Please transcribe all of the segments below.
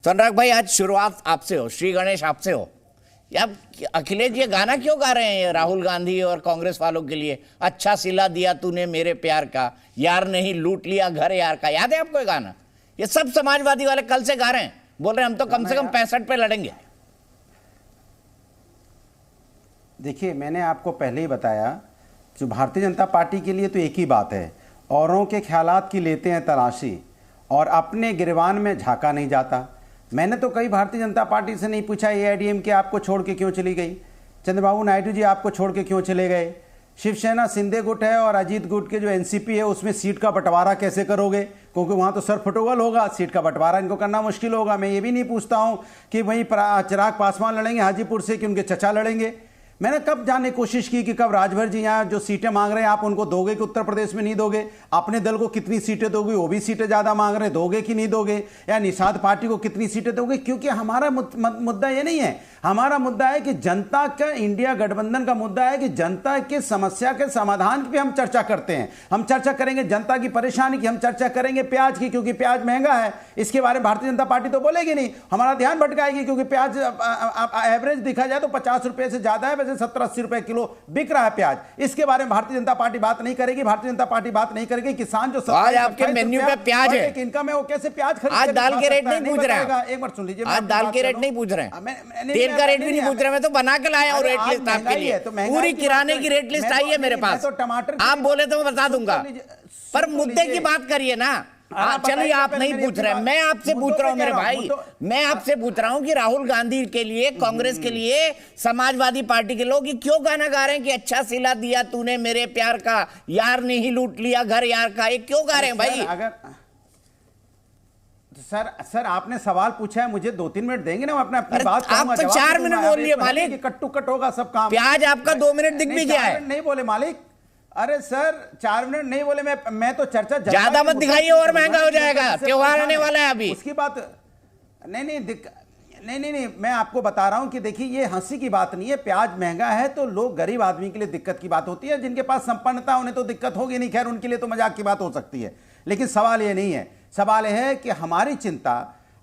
तो अनुराग भाई, आज शुरुआत आपसे हो, श्री गणेश आपसे हो। अब अखिलेश ये गाना क्यों गा रहे हैं राहुल गांधी और कांग्रेस वालों के लिए? अच्छा सिला दिया तूने मेरे प्यार का, यार नहीं लूट लिया घर यार का। याद है आपको ये गाना? ये सब समाजवादी वाले कल से गा रहे हैं, बोल रहे हैं हम तो कम से कम 65 पे लड़ेंगे। देखिए, मैंने आपको पहले ही बताया, जो भारतीय जनता पार्टी के लिए तो एक ही बात है, औरों के ख्यालात की लेते हैं तलाशी और अपने गिरबान में झांका नहीं जाता। मैंने तो कई भारतीय जनता पार्टी से नहीं पूछा एआईएडीएम के आपको छोड़ के क्यों चली गई, चंद्रबाबू नायडू जी आपको छोड़ के क्यों चले गए, शिवसेना शिंदे गुट है और अजीत गुट के जो एनसीपी है उसमें सीट का बंटवारा कैसे करोगे, क्योंकि वहाँ तो सर फुटबॉल होगा, सीट का बंटवारा इनको करना मुश्किल होगा। मैं ये भी नहीं पूछता हूँ कि वहीं चिराग पासवान लड़ेंगे हाजीपुर से कि उनके चचा लड़ेंगे। मैंने कब जानने की कोशिश की कि कब राजभर जी यहाँ जो सीटें मांग रहे हैं आप उनको दोगे कि उत्तर प्रदेश में नहीं दोगे, अपने दल को कितनी सीटें दोगे, वो भी सीटें ज़्यादा मांग रहे हैं, दोगे कि नहीं दोगे, या निषाद पार्टी को कितनी सीटें दोगे। क्योंकि हमारा मुद्दा ये नहीं है, हमारा मुद्दा है कि जनता का, इंडिया गठबंधन का मुद्दा है कि जनता की समस्या के समाधान की हम चर्चा करते हैं। हम चर्चा करेंगे जनता की परेशानी की, हम चर्चा करेंगे प्याज की, क्योंकि प्याज महंगा है, इसके बारे में भारतीय जनता पार्टी तो बोलेगी नहीं, हमारा ध्यान भटकाएगी, क्योंकि प्याज एवरेज देखा जाए तो 50 रुपए से ज्यादा है, 70-80 रुपए किलो बिक रहा है प्याज। इसके बारे में भारतीय जनता पार्टी बात नहीं करेगी। भारतीय जनता पार्टी बात नहीं करेगी किसान जो आज आपके मेन्यू पे प्याज है, इनकम है, वो कैसे प्याज खरीद, आज दाल के रेट नहीं पूछ रहे हैं। एक बार सुन लीजिए, आज दाल के रेट नहीं पूछ रहे हैं, तेल का रेट भी नहीं पूछ रहे। मैं तो बना के लाया हूँ रेट लिस्ट आपके लिए, पूरी किराने की रेट लिस्ट आई है मेरे पास। तो टमाटर आप बोले तो मैं बता दूंगा, पर मुद्दे की बात करिए ना। चलिए, आप नहीं पूछ रहे, मैं आपसे पूछ रहा हूं मेरे भाई, मैं आपसे पूछ रहा हूं कि राहुल गांधी के लिए, कांग्रेस के लिए, समाजवादी पार्टी के लोग क्यों गाना गा रहे हैं कि अच्छा सिला दिया तूने मेरे प्यार का, यार नहीं लूट लिया घर यार का? ये क्यों गा रहे हैं भाई? अगर सर आपने सवाल पूछा है, मुझे 2-3 मिनट देंगे ना, मैं अपनी बात आप तो 4 मिनट बोल लिए मालिक, कट्टू कट होगा सब काम। प्याज आपका 2 मिनट दिख भी गया है। नहीं बोले मालिक, अरे सर 4 मिनट नहीं बोले, मैं तो चर्चा ज्यादा मत दिखाइए और महंगा हो जाएगा, त्योहार आने वाला है अभी। उसकी बात नहीं, मैं आपको बता रहा हूं कि देखिए, ये हंसी की बात नहीं है। प्याज महंगा है तो लोग, गरीब आदमी के लिए दिक्कत की बात होती है, जिनके पास संपन्नता उन्हें तो दिक्कत होगी नहीं, खैर उनके लिए तो मजाक की बात हो सकती है। लेकिन सवाल ये नहीं है, सवाल यह है कि हमारी चिंता,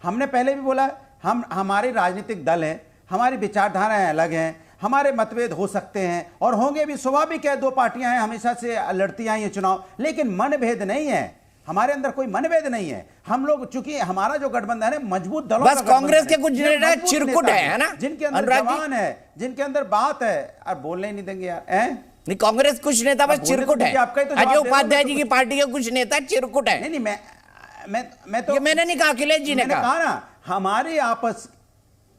हमने पहले भी बोला, हमारे राजनीतिक दल हैं, हमारी विचारधाराएं अलग हैं, हमारे मतभेद हो सकते हैं और होंगे भी, स्वाभाविक है, 2 पार्टियां हैं, हमेशा से लड़ती आई हैं चुनाव, लेकिन मनभेद नहीं है, हमारे अंदर कोई मनभेद नहीं है। हम लोग, चूंकि हमारा जो गठबंधन है मजबूत दलों, बस कांग्रेस के कुछ नेता चिरकुट है ना, जिनके अंदर जवान है, जिनके अंदर बात है। अब बोलने ही नहीं देंगे यार, नहीं, कांग्रेस कुछ नेता बस चिरकुट है। अजय उपाध्याय जी की पार्टी के कुछ नेता चिरकुट है। नहीं, मैं तो, मैंने नहीं कहा, अखिलेश जी ने कहा ना, हमारे आपस,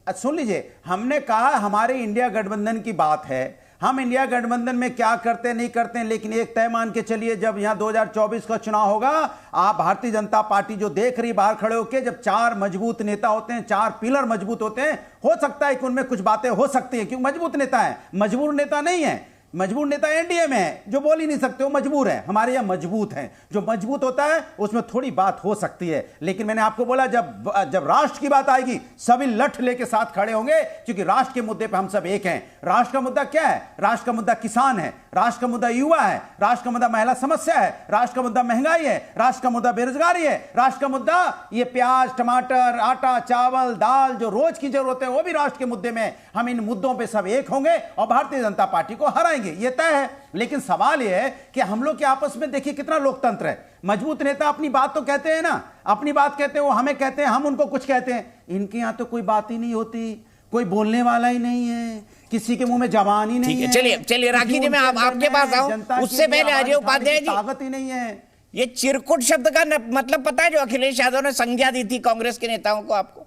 सुन लीजिए, हमने कहा हमारे इंडिया गठबंधन की बात है, हम इंडिया गठबंधन में क्या करते नहीं करते हैं, लेकिन एक तय मान के चलिए, जब यहां 2024 का चुनाव होगा, आप भारतीय जनता पार्टी जो देख रही बाहर खड़े होकर, जब 4 मजबूत नेता होते हैं, 4 पिलर मजबूत होते हैं, हो सकता है कि उनमें कुछ बातें हो सकती हैं, क्योंकि मजबूत नेता है, मजबूर नेता नहीं है। मजबूर नेता एनडीए में है, जो बोल ही नहीं सकते, वो मजबूर है। हमारे यहाँ मजबूत हैं, जो मजबूत होता है उसमें थोड़ी बात हो सकती है, लेकिन मैंने आपको बोला, जब राष्ट्र की बात आएगी, सभी लठ लेके साथ खड़े होंगे, क्योंकि राष्ट्र के मुद्दे पे हम सब एक हैं। राष्ट्र का मुद्दा क्या है? राष्ट्र का मुद्दा किसान है, राष्ट्र का मुद्दा युवा है, राष्ट्र का मुद्दा महिला समस्या है, राष्ट्र का मुद्दा महंगाई है, राष्ट्र का मुद्दा बेरोजगारी है, राष्ट्र का मुद्दा ये प्याज, टमाटर, आटा, चावल, दाल, जो रोज की जरूरत है, वो भी राष्ट्र के मुद्दे में। हम इन मुद्दों पे सब एक होंगे और भारतीय जनता पार्टी को हराएंगे, ये तय है। लेकिन सवाल यह है कि हम लोग के आपस में देखिए कितना लोकतंत्र है। मजबूत नेता अपनी बात तो कहते हैं ना, अपनी बात कहते हैं, वो हमें कहते हैं, हम उनको कुछ कहते हैं। इनके यहां तो कोई बात ही नहीं होती, कोई बोलने वाला ही नहीं है, किसी के मुंह में जबान ही नहीं है। चलिए राखी जी, मैं आपके पास आऊं, उससे पहले अजय उपाध्याय जी, ताकत ही नहीं है। ये चिरकुट शब्द का मतलब पता है, जो अखिलेश यादव ने संज्ञा दी थी कांग्रेस के नेताओं को, आपको?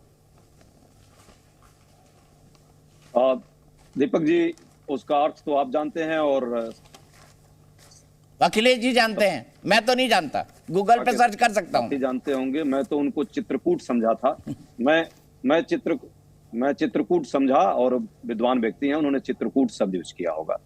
दीपक जी, उसका अर्थ तो आप जानते हैं और अखिलेश जी जानते हैं, मैं तो नहीं जानता, गूगल पे सर्च कर सकता हूं। जानते होंगे, मैं तो उनको चित्रकूट समझा था। मैं चित्रकूट समझा, और विद्वान व्यक्ति हैं, उन्होंने चित्रकूट शब्द यूज किया होगा।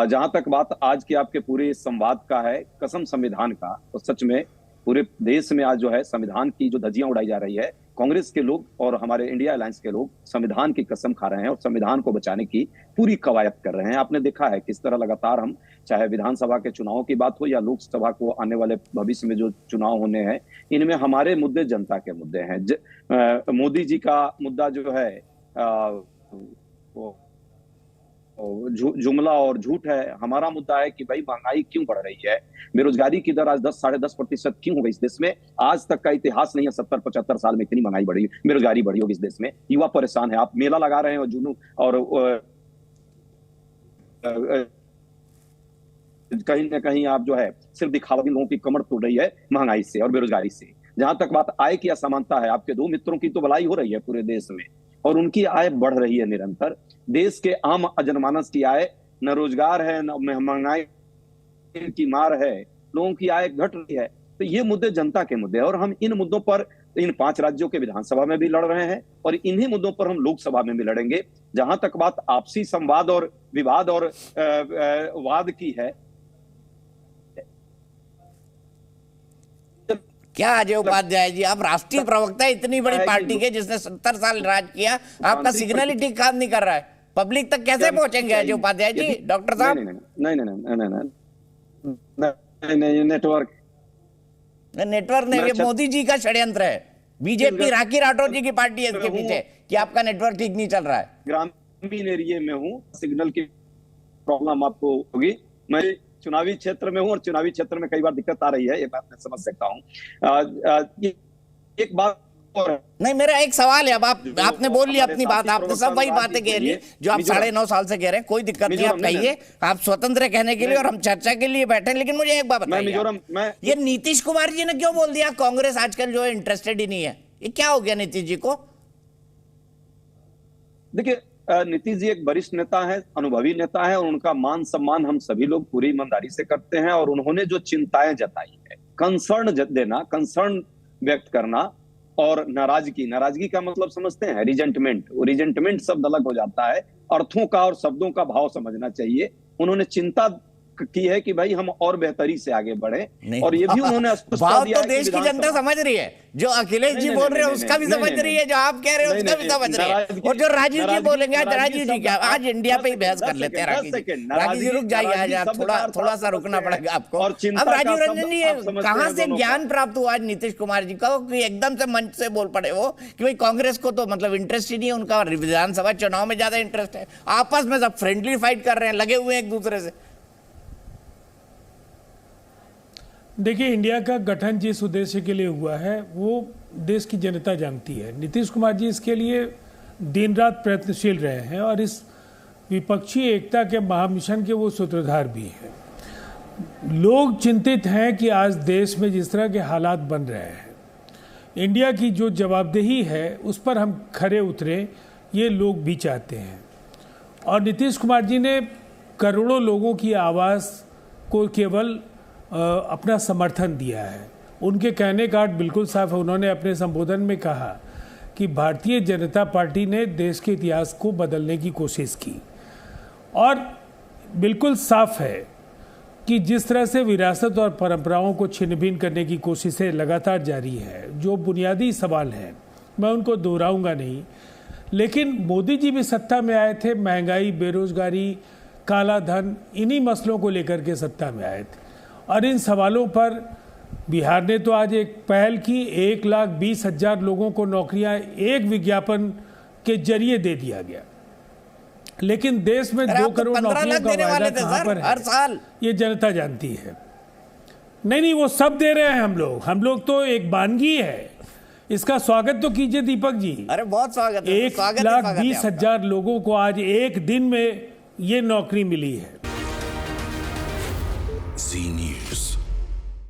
जहां तक बात आज की आपके पूरे संवाद का है, कसम संविधान का, तो सच में पूरे देश में आज जो है संविधान की जो धज्जियां उड़ाई जा रही है, कांग्रेस के लोग और हमारे इंडिया अलायंस के लोग संविधान की कसम खा रहे हैं और संविधान को बचाने की पूरी कवायद कर रहे हैं। आपने देखा है किस तरह लगातार हम, चाहे विधानसभा के चुनावों की बात हो या लोकसभा को आने वाले भविष्य में जो चुनाव होने हैं, इनमें हमारे मुद्दे जनता के मुद्दे हैं। मोदी जी का मुद्दा जो है जुमला और झूठ है। हमारा मुद्दा है कि भाई महंगाई क्यों बढ़ रही है, बेरोजगारी की दर आज 10-10.5% क्यों हो गई इस देश में। आज तक का इतिहास नहीं है 70-75 साल में इतनी महंगाई बढ़ी, बेरोजगारी बढ़ी होगी इस देश में। युवा परेशान है, आप मेला लगा रहे हैं और जुनू और कहीं ना कहीं आप जो है सिर्फ दिखावा, लोगों की कमर तोड़ रही है महंगाई से और बेरोजगारी से। जहां तक बात आय की असमानता है, आपके दो मित्रों की तो भलाई हो रही है पूरे देश में और उनकी आय बढ़ रही है निरंतर। देश के आम जनमानस की आय, न रोजगार है, न महंगाई की मार है, लोगों की आय घट रही है। तो ये मुद्दे जनता के मुद्दे हैं और हम इन मुद्दों पर इन 5 राज्यों के विधानसभा में भी लड़ रहे हैं और इन्हीं मुद्दों पर हम लोकसभा में भी लड़ेंगे। जहां तक बात आपसी संवाद और विवाद और वाद की है, क्या अजय उपाध्याय जी, आप राष्ट्रीय प्रवक्ता, इतनी बड़ी पार्टी के जिसने 70 साल राज किया, आपका सिग्नल ही ठीक काम नहीं कर रहा है, पब्लिक तक कैसे पहुंचेंगे अजय उपाध्याय जी? डॉक्टर साहब नहीं, नेटवर्क नहीं, ये मोदी जी का षड्यंत्र है। बीजेपी, राखी राठौर जी की पार्टी है इसके पीछे कि आपका नेटवर्क ठीक नहीं चल रहा है। ग्रामीण एरिया में हूँ, सिग्नल की प्रॉब्लम आपको होगी। मैं चुनावी क्षेत्र में हूं और चुनावी क्षेत्र में कई बार दिक्कत आ रही है, ये बात मैं समझ सकता हूं। एक बात और नहीं, मेरा एक सवाल है। अब आपने बोल लिया अपनी बात, आपने सब वही बातें कह ली जो आप 9.5 साल से कह रहे हैं। कोई दिक्कत नहीं, आप कहिए, आप स्वतंत्र कहने के लिए और हम चर्चा के लिए बैठे। लेकिन मुझे एक बात बताइए, ये नीतीश कुमार जी ने क्यों बोल दिया कांग्रेस आजकल जो है इंटरेस्टेड ही नहीं है? ये क्या हो गया नीतीश जी को? देखिए, नीतीश जी एक वरिष्ठ नेता है, अनुभवी नेता है और उनका मान सम्मान हम सभी लोग पूरी ईमानदारी से करते हैं। और उन्होंने जो चिंताएं जताई है, कंसर्न देना, कंसर्न व्यक्त करना और नाराजगी का मतलब समझते हैं रिजेंटमेंट शब्द अलग हो जाता है, अर्थों का और शब्दों का भाव समझना चाहिए। उन्होंने चिंता की है कि भाई हम और बेहतरी से आगे बढ़े और ये भी उन्होंने भाव तो देश की जनता समझ रही है, जो अखिलेश जी बोल रहे हैं उसका भी समझ रही है, जो आप कह रहे हैं उसका भी समझ रही है, और जो राजीव जी बोलेंगे, आज राजीव जी क्या, आज इंडिया पे ही बहस कर लेते हैं। राजीव जी रुक जाइए, आज आप थोड़ा सा रुकना पड़ेगा आपको। अब राजीव रंजन जी, कहाँ से ज्ञान प्राप्त हुआ आज नीतीश कुमार जी को कि एकदम से मंच से बोल पड़े वो कि भाई कांग्रेस को तो मतलब इंटरेस्ट ही नहीं है, उनका विधानसभा चुनाव में ज्यादा इंटरेस्ट है, आपस में सब फ्रेंडली फाइट कर रहे हैं, लगे हुए हैं एक दूसरे से? देखिए, इंडिया का गठन जिस उद्देश्य के लिए हुआ है वो देश की जनता जानती है। नीतीश कुमार जी इसके लिए दिन रात प्रयत्नशील रहे हैं और इस विपक्षी एकता के महामिशन के वो सूत्रधार भी हैं। लोग चिंतित हैं कि आज देश में जिस तरह के हालात बन रहे हैं, इंडिया की जो जवाबदेही है उस पर हम खरे उतरे, ये लोग भी चाहते हैं। और नीतीश कुमार जी ने करोड़ों लोगों की आवाज़ को केवल अपना समर्थन दिया है। उनके कहने का अर्थ बिल्कुल साफ है। उन्होंने अपने संबोधन में कहा कि भारतीय जनता पार्टी ने देश के इतिहास को बदलने की कोशिश की और बिल्कुल साफ है कि जिस तरह से विरासत और परंपराओं को छिन्न भिन्न करने की कोशिशें लगातार जारी है, जो बुनियादी सवाल हैं मैं उनको दोहराऊंगा नहीं, लेकिन मोदी जी भी सत्ता में आए थे, महंगाई, बेरोजगारी, काला धन, इन्हीं मसलों को लेकर के सत्ता में आए थे और इन सवालों पर बिहार ने तो आज एक पहल की, 1,20,000 लोगों को नौकरियां एक विज्ञापन के जरिए दे दिया गया। लेकिन देश में 2 करोड़ नौकरियों का वायदा कहां पर है हर साल, ये जनता जानती है। नहीं, वो सब दे रहे हैं हम लोग तो एक वानगी है, इसका स्वागत तो कीजिए दीपक जी। अरे बहुत स्वागत है। 1,20,000 लोगों को आज एक दिन में ये नौकरी मिली है। Z News.